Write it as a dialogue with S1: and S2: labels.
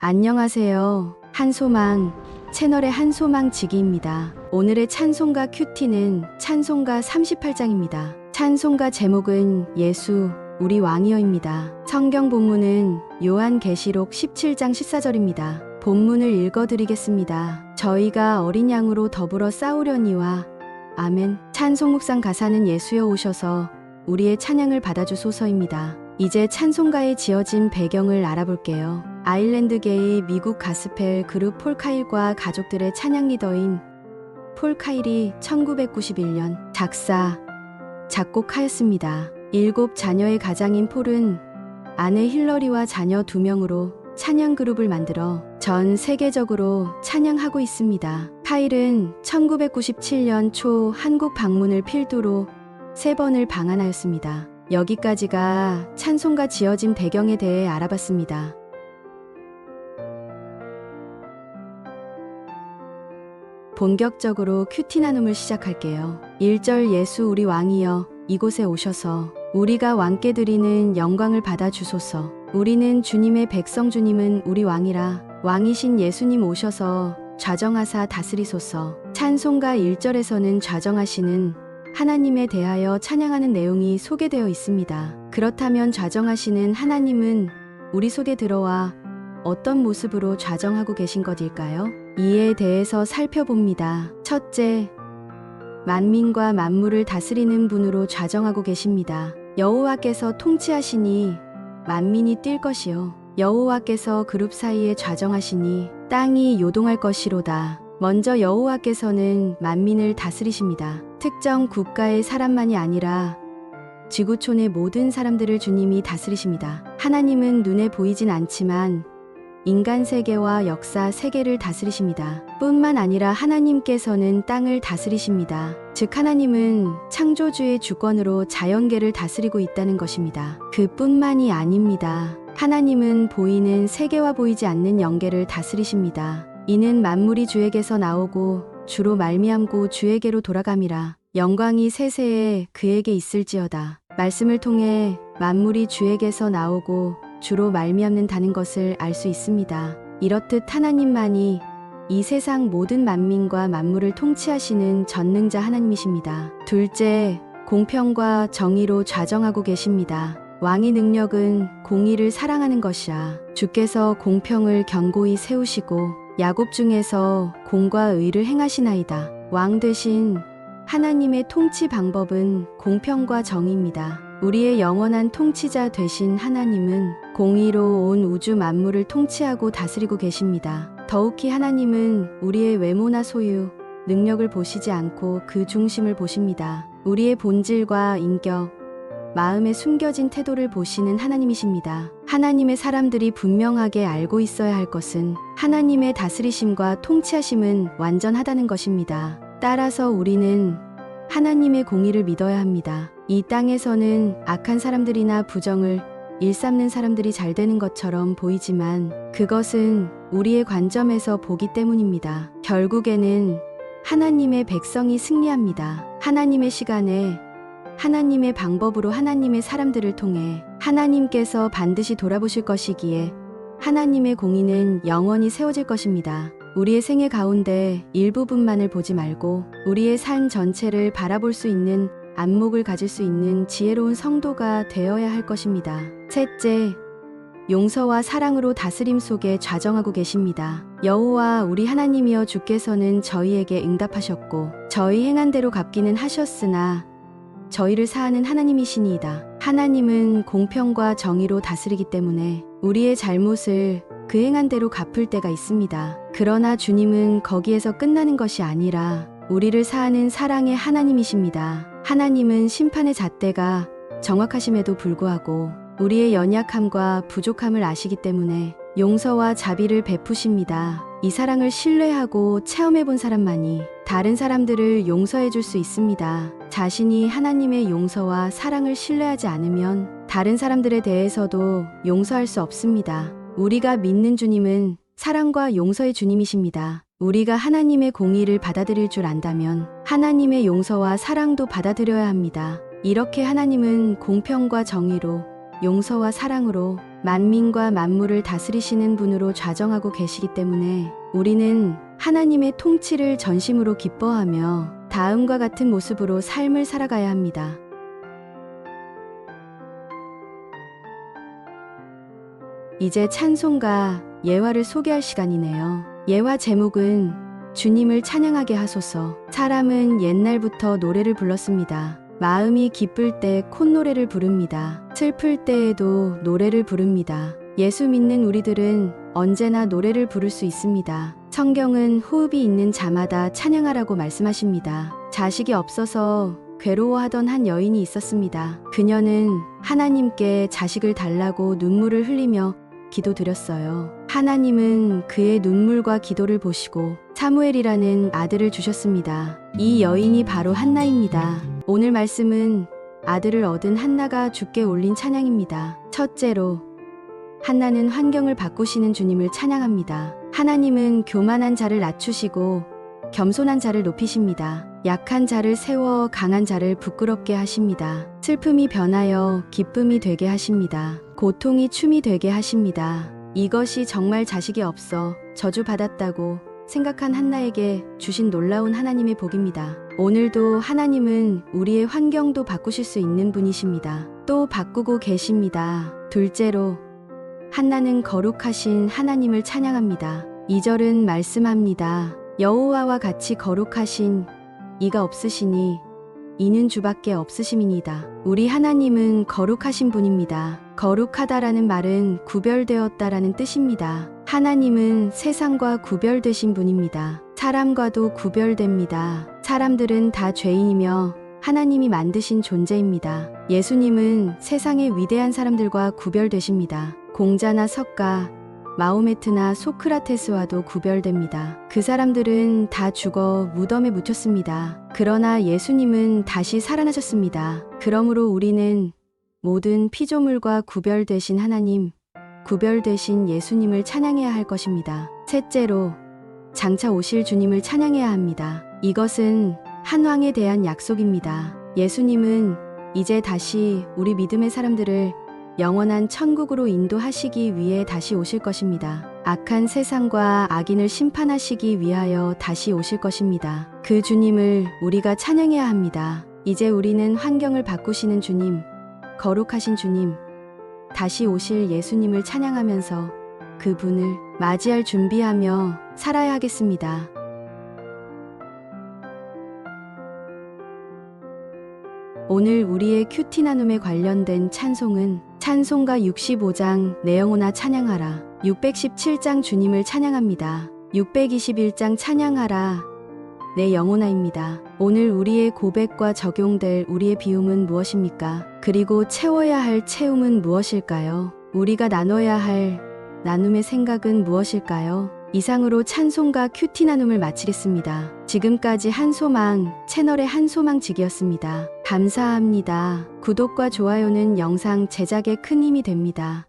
S1: 안녕하세요. 한소망 채널의 한소망지기입니다. 오늘의 찬송가 큐티는 찬송가 38장입니다. 찬송가 제목은 예수 우리 왕이여입니다. 성경 본문은 요한계시록 17장 14절입니다. 본문을 읽어드리겠습니다. 저희가 어린 양으로 더불어 싸우려니와 아멘. 찬송 묵상 가사는 예수여 오셔서 우리의 찬양을 받아주소서입니다. 이제 찬송가에 지어진 배경을 알아볼게요. 아일랜드계의 미국 가스펠 그룹 폴카일과 가족들의 찬양 리더인 폴카일이 1991년 작사, 작곡하였습니다. 7 자녀의 가장인 폴은 아내 힐러리와 자녀 2명으로 찬양 그룹을 만들어 전 세계적으로 찬양하고 있습니다. 카일은 1997년 초 한국 방문을 필두로 3번을 방한하였습니다. 여기까지가 찬송가 지어진 배경에 대해 알아봤습니다. 본격적으로 큐티 나눔을 시작할게요. 1절 예수 우리 왕이여 이곳에 오셔서 우리가 왕께 드리는 영광을 받아 주소서. 우리는 주님의 백성, 주님은 우리 왕이라 왕이신 예수님 오셔서 좌정하사 다스리소서. 찬송가 1절에서는 좌정하시는 하나님에 대하여 찬양하는 내용이 소개되어 있습니다. 그렇다면 좌정하시는 하나님은 우리 속에 들어와 어떤 모습으로 좌정하고 계신 것일까요? 이에 대해서 살펴봅니다. 첫째, 만민과 만물을 다스리는 분으로 좌정하고 계십니다. 여호와께서 통치하시니 만민이 뛸 것이요 여호와께서 그룹 사이에 좌정하시니 땅이 요동할 것이로다. 먼저 여호와께서는 만민을 다스리십니다. 특정 국가의 사람만이 아니라 지구촌의 모든 사람들을 주님이 다스리십니다. 하나님은 눈에 보이진 않지만 인간 세계와 역사 세계를 다스리십니다. 뿐만 아니라 하나님께서는 땅을 다스리십니다. 즉 하나님은 창조주의 주권으로 자연계를 다스리고 있다는 것입니다. 그뿐만이 아닙니다. 하나님은 보이는 세계와 보이지 않는 영계를 다스리십니다. 이는 만물이 주에게서 나오고 주로 말미암고 주에게로 돌아감이라. 영광이 세세에 그에게 있을지어다. 말씀을 통해 만물이 주에게서 나오고 주로 말미암는다는 것을 알 수 있습니다. 이렇듯 하나님만이 이 세상 모든 만민과 만물을 통치하시는 전능자 하나님이십니다. 둘째, 공평과 정의로 좌정하고 계십니다. 왕의 능력은 공의를 사랑하는 것이라. 주께서 공평을 견고히 세우시고 야곱 중에서 공과 의를 행하시나이다. 왕 되신 하나님의 통치 방법은 공평과 정의입니다. 우리의 영원한 통치자 되신 하나님은 공의로 온 우주 만물을 통치하고 다스리고 계십니다. 더욱이 하나님은 우리의 외모나 소유, 능력을 보시지 않고 그 중심을 보십니다. 우리의 본질과 인격, 마음에 숨겨진 태도를 보시는 하나님이십니다. 하나님의 사람들이 분명하게 알고 있어야 할 것은 하나님의 다스리심과 통치하심은 완전하다는 것입니다. 따라서 우리는 하나님의 공의를 믿어야 합니다. 이 땅에서는 악한 사람들이나 부정을 일삼는 사람들이 잘 되는 것처럼 보이지만 그것은 우리의 관점에서 보기 때문입니다. 결국에는 하나님의 백성이 승리합니다. 하나님의 시간에 하나님의 방법으로 하나님의 사람들을 통해 하나님께서 반드시 돌아보실 것이기에 하나님의 공의는 영원히 세워질 것입니다. 우리의 생애 가운데 일부분만을 보지 말고 우리의 삶 전체를 바라볼 수 있는 안목을 가질 수 있는 지혜로운 성도가 되어야 할 것입니다. 셋째, 용서와 사랑으로 다스림 속에 좌정하고 계십니다. 여호와 우리 하나님이여 주께서는 저희에게 응답하셨고 저희 행한 대로 갚기는 하셨으나 저희를 사하는 하나님이시니이다. 하나님은 공평과 정의로 다스리기 때문에 우리의 잘못을 그 행한 대로 갚을 때가 있습니다. 그러나 주님은 거기에서 끝나는 것이 아니라 우리를 사하는 사랑의 하나님이십니다. 하나님은 심판의 잣대가 정확하심에도 불구하고 우리의 연약함과 부족함을 아시기 때문에 용서와 자비를 베푸십니다. 이 사랑을 신뢰하고 체험해본 사람만이 다른 사람들을 용서해 줄 수 있습니다. 자신이 하나님의 용서와 사랑을 신뢰하지 않으면 다른 사람들에 대해서도 용서할 수 없습니다. 우리가 믿는 주님은 사랑과 용서의 주님이십니다. 우리가 하나님의 공의를 받아들일 줄 안다면 하나님의 용서와 사랑도 받아들여야 합니다. 이렇게 하나님은 공평과 정의로 용서와 사랑으로 만민과 만물을 다스리시는 분으로 좌정하고 계시기 때문에 우리는 하나님의 통치를 전심으로 기뻐하며 다음과 같은 모습으로 삶을 살아가야 합니다. 이제 찬송가 예화를 소개할 시간이네요. 예화 제목은 주님을 찬양하게 하소서. 사람은 옛날부터 노래를 불렀습니다. 마음이 기쁠 때 콧노래를 부릅니다. 슬플 때에도 노래를 부릅니다. 예수 믿는 우리들은 언제나 노래를 부를 수 있습니다. 성경은 호흡이 있는 자마다 찬양하라고 말씀하십니다. 자식이 없어서 괴로워하던 한 여인이 있었습니다. 그녀는 하나님께 자식을 달라고 눈물을 흘리며 기도드렸어요. 하나님은 그의 눈물과 기도를 보시고 사무엘이라는 아들을 주셨습니다. 이 여인이 바로 한나입니다. 오늘 말씀은 아들을 얻은 한나가 주께 올린 찬양입니다. 첫째로, 한나는 환경을 바꾸시는 주님을 찬양합니다. 하나님은 교만한 자를 낮추시고 겸손한 자를 높이십니다. 약한 자를 세워 강한 자를 부끄럽게 하십니다. 슬픔이 변하여 기쁨이 되게 하십니다. 고통이 춤이 되게 하십니다. 이것이 정말 자식이 없어 저주받았다고 생각한 한나에게 주신 놀라운 하나님의 복입니다. 오늘도 하나님은 우리의 환경도 바꾸실 수 있는 분이십니다. 또 바꾸고 계십니다. 둘째로, 한나는 거룩하신 하나님을 찬양합니다. 2절은 말씀합니다. 여호와와 같이 거룩하신 이가 없으시니 이는 주밖에 없으심이니이다. 우리 하나님은 거룩하신 분입니다. 거룩하다라는 말은 구별되었다라는 뜻입니다. 하나님은 세상과 구별되신 분입니다. 사람과도 구별됩니다. 사람들은 다 죄인이며 하나님이 만드신 존재입니다. 예수님은 세상의 위대한 사람들과 구별되십니다. 공자나 석가, 마호메트나 소크라테스와도 구별됩니다. 그 사람들은 다 죽어 무덤에 묻혔습니다. 그러나 예수님은 다시 살아나셨습니다. 그러므로 우리는 모든 피조물과 구별되신 하나님, 구별되신 예수님을 찬양해야 할 것입니다. 셋째로, 장차 오실 주님을 찬양해야 합니다. 이것은 한 왕에 대한 약속입니다. 예수님은 이제 다시 우리 믿음의 사람들을 영원한 천국으로 인도하시기 위해 다시 오실 것입니다. 악한 세상과 악인을 심판하시기 위하여 다시 오실 것입니다. 그 주님을 우리가 찬양해야 합니다. 이제 우리는 환경을 바꾸시는 주님, 거룩하신 주님, 다시 오실 예수님을 찬양하면서 그분을 맞이할 준비하며 살아야 하겠습니다. 오늘 우리의 큐티 나눔에 관련된 찬송은 찬송가 65장 내 영혼아 찬양하라, 617장 주님을 찬양합니다. 621장 찬양하라 내 영혼아입니다. 오늘 우리의 고백과 적용될 우리의 비움은 무엇입니까? 그리고 채워야 할 채움은 무엇일까요? 우리가 나눠야 할 나눔의 생각은 무엇일까요? 이상으로 찬송가 큐티 나눔을 마치겠습니다. 지금까지 한소망 채널의 한소망직이었습니다. 감사합니다. 구독과 좋아요는 영상 제작에 큰 힘이 됩니다.